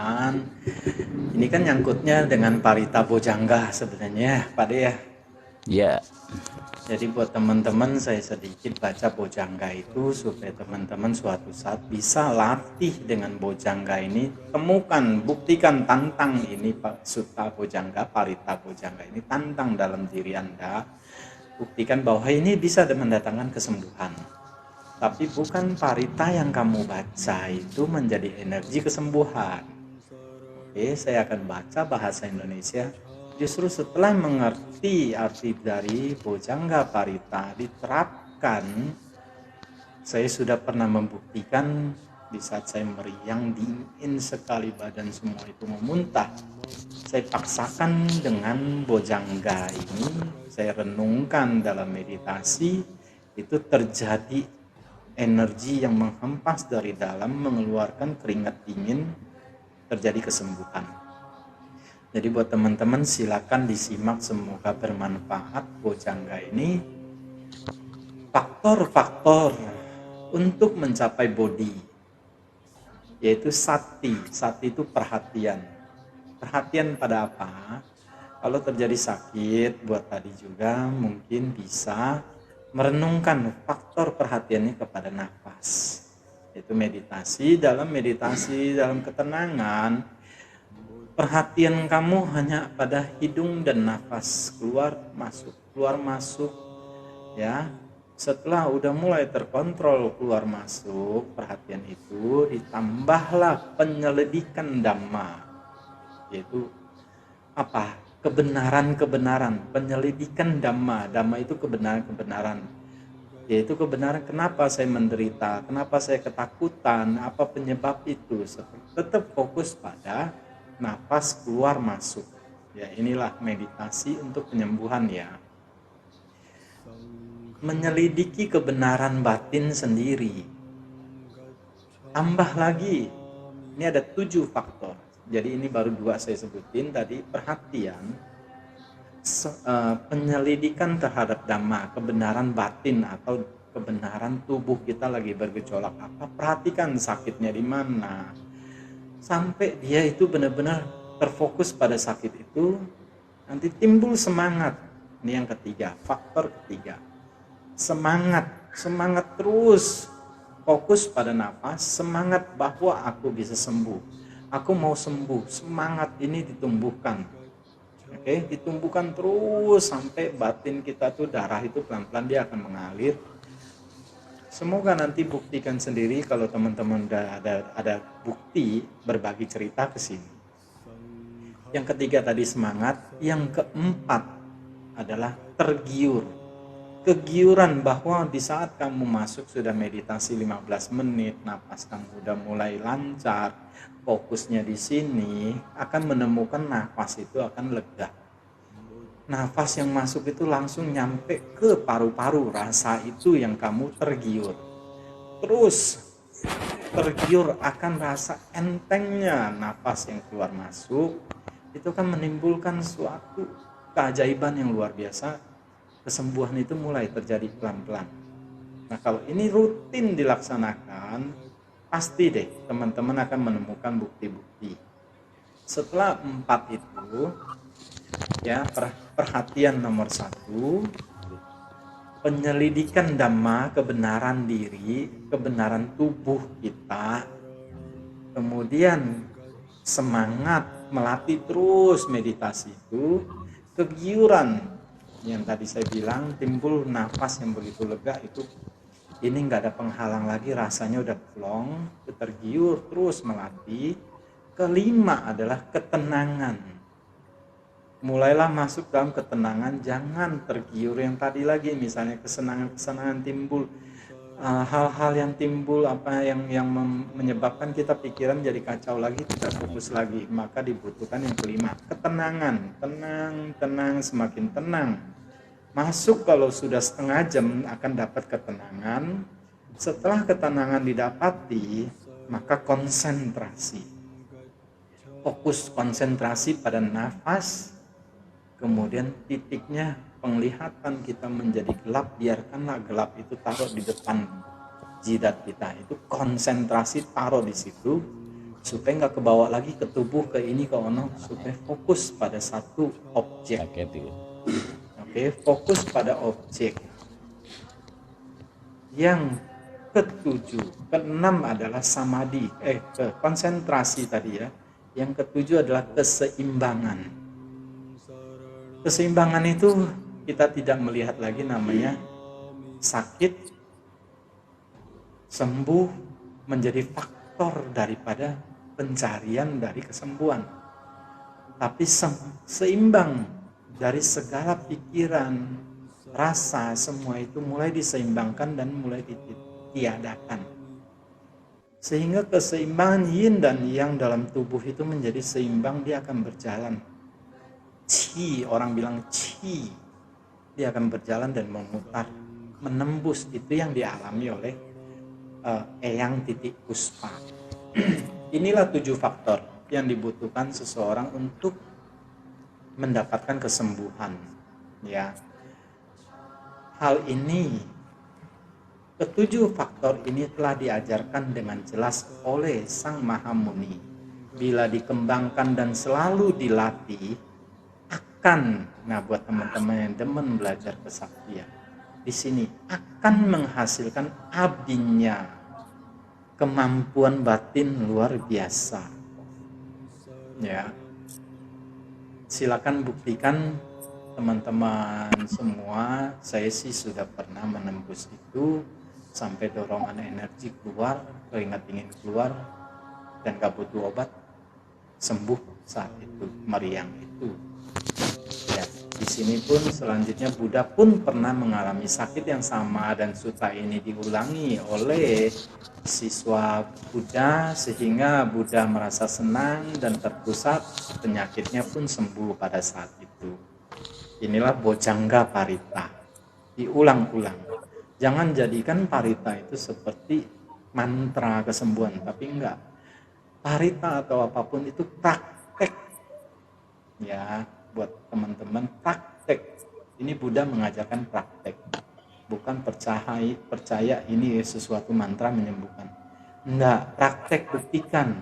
kesembuhan. Ini kan nyangkutnya dengan Parita Bojangga sebenarnya, Pak De ya. Ya, Jadi buat teman-teman saya sedikit baca Bojangga itu supaya teman-teman suatu saat bisa latih dengan Bojangga ini, temukan, buktikan, tantang ini Pak Sutta Bojangga, Parita Bojangga ini, tantang dalam diri Anda, buktikan bahwa ini bisa mendatangkan kesembuhan. Tapi bukan Parita yang kamu baca itu menjadi energi kesembuhan. Oke, saya akan baca bahasa Indonesia. Justru setelah mengerti arti dari Bojangga Parita diterapkan, saya sudah pernah membuktikan di saat saya meriang dingin sekali badan semua itu memuntah. Saya paksakan dengan Bojangga ini, saya renungkan dalam meditasi, itu terjadi energi yang menghempas dari dalam, mengeluarkan keringat dingin, terjadi kesembuhan. Jadi buat teman-teman silakan disimak, semoga bermanfaat Bojangga ini. Faktor-faktor untuk mencapai body yaitu sati. Sati itu perhatian. Perhatian pada apa? Kalau terjadi sakit, buat tadi juga mungkin bisa merenungkan faktor perhatiannya kepada nafas. Yaitu meditasi, dalam ketenangan, perhatian kamu hanya pada hidung dan nafas, keluar masuk ya. Setelah udah mulai terkontrol keluar masuk perhatian itu, ditambahlah penyelidikan dhamma, yaitu apa? Kebenaran, penyelidikan dhamma itu kebenaran, yaitu kebenaran. Kenapa saya menderita, kenapa saya ketakutan, apa penyebab itu, tetap fokus pada nafas keluar masuk ya. Inilah meditasi untuk penyembuhan ya, menyelidiki kebenaran batin sendiri. Tambah lagi, ini ada 7 faktor, jadi ini baru 2 saya sebutin tadi. Perhatian, penyelidikan terhadap dhamma, kebenaran batin atau kebenaran tubuh kita lagi bergejolak apa, perhatikan sakitnya di mana, sampai dia itu benar-benar terfokus pada sakit itu, nanti timbul semangat. Ini yang ketiga, faktor ketiga, semangat terus, fokus pada nafas, semangat bahwa aku bisa sembuh, aku mau sembuh, semangat ini ditumbuhkan. Oke, ditumbuhkan terus sampai batin kita tuh, darah itu pelan-pelan dia akan mengalir. Semoga nanti buktikan sendiri kalau teman-teman ada bukti, berbagi cerita ke sini. Yang ketiga tadi semangat, yang keempat adalah tergiur. Kegiuran bahwa di saat kamu masuk sudah meditasi 15 menit, napas kamu udah mulai lancar, fokusnya di sini, akan menemukan nafas itu akan lega. Nafas yang masuk itu langsung nyampe ke paru-paru, rasa itu yang kamu tergiur. Terus tergiur akan rasa entengnya nafas yang keluar masuk, itu akan menimbulkan suatu keajaiban yang luar biasa. Kesembuhan itu mulai terjadi pelan-pelan. Nah kalau ini rutin dilaksanakan, pasti deh teman-teman akan menemukan bukti-bukti. Setelah 4 itu ya, perhatian nomor 1, penyelidikan dhamma, kebenaran diri, kebenaran tubuh kita, kemudian semangat melatih terus meditasi itu, kegiuran yang tadi saya bilang, timbul nafas yang begitu lega itu, ini nggak ada penghalang lagi, rasanya udah plong, tergiur terus melatih. Kelima adalah ketenangan. Mulailah masuk dalam ketenangan, jangan tergiur yang tadi lagi, misalnya kesenangan timbul, hal-hal yang timbul apa yang menyebabkan kita pikiran jadi kacau lagi, tidak fokus lagi, maka dibutuhkan yang kelima, ketenangan. Tenang, semakin tenang masuk, kalau sudah setengah jam akan dapat ketenangan. Setelah ketenangan didapati, maka konsentrasi, fokus konsentrasi pada nafas. Kemudian titiknya penglihatan kita menjadi gelap, biarkanlah gelap itu taruh di depan jidat kita, itu konsentrasi taruh di situ. supaya nggak kebawa lagi ke tubuh, ke ini, ke ono, supaya fokus pada satu objek. Oke, fokus pada objek. Yang ketujuh, keenam adalah samadhi, konsentrasi tadi ya. Yang ketujuh adalah keseimbangan. Keseimbangan itu kita tidak melihat lagi namanya sakit, sembuh menjadi faktor daripada pencarian dari kesembuhan. Tapi seimbang dari segala pikiran, rasa, semua itu mulai diseimbangkan dan mulai ditiadakan. Sehingga keseimbangan yin dan yang dalam tubuh itu menjadi seimbang, dia akan berjalan. Qi, orang bilang qi, dia akan berjalan dan memutar, menembus itu yang dialami oleh Eyang Titik Puspa. Inilah 7 faktor yang dibutuhkan seseorang untuk mendapatkan kesembuhan, ya. Hal ini, ketujuh faktor ini telah diajarkan dengan jelas oleh Sang Mahamuni. Bila dikembangkan dan selalu dilatih, akan, nah buat teman-teman yang demen belajar kesaktian, di sini akan menghasilkan abdinya kemampuan batin luar biasa. Ya, silakan buktikan teman-teman semua. Saya sih sudah pernah menembus itu sampai dorongan energi keluar, keringat dingin keluar, dan gak butuh obat, sembuh saat itu, meriang itu. Ya, di sini pun selanjutnya Buddha pun pernah mengalami sakit yang sama, dan suta ini diulangi oleh siswa Buddha sehingga Buddha merasa senang dan terpusat, penyakitnya pun sembuh pada saat itu. Inilah Bojjhanga Parita, diulang-ulang. Jangan jadikan parita itu seperti mantra kesembuhan, tapi enggak. Parita atau apapun itu praktek, ya, buat teman-teman, praktek. Ini Buddha mengajarkan praktek, bukan percaya ini sesuatu mantra menyembuhkan. Enggak, praktek, buktikan.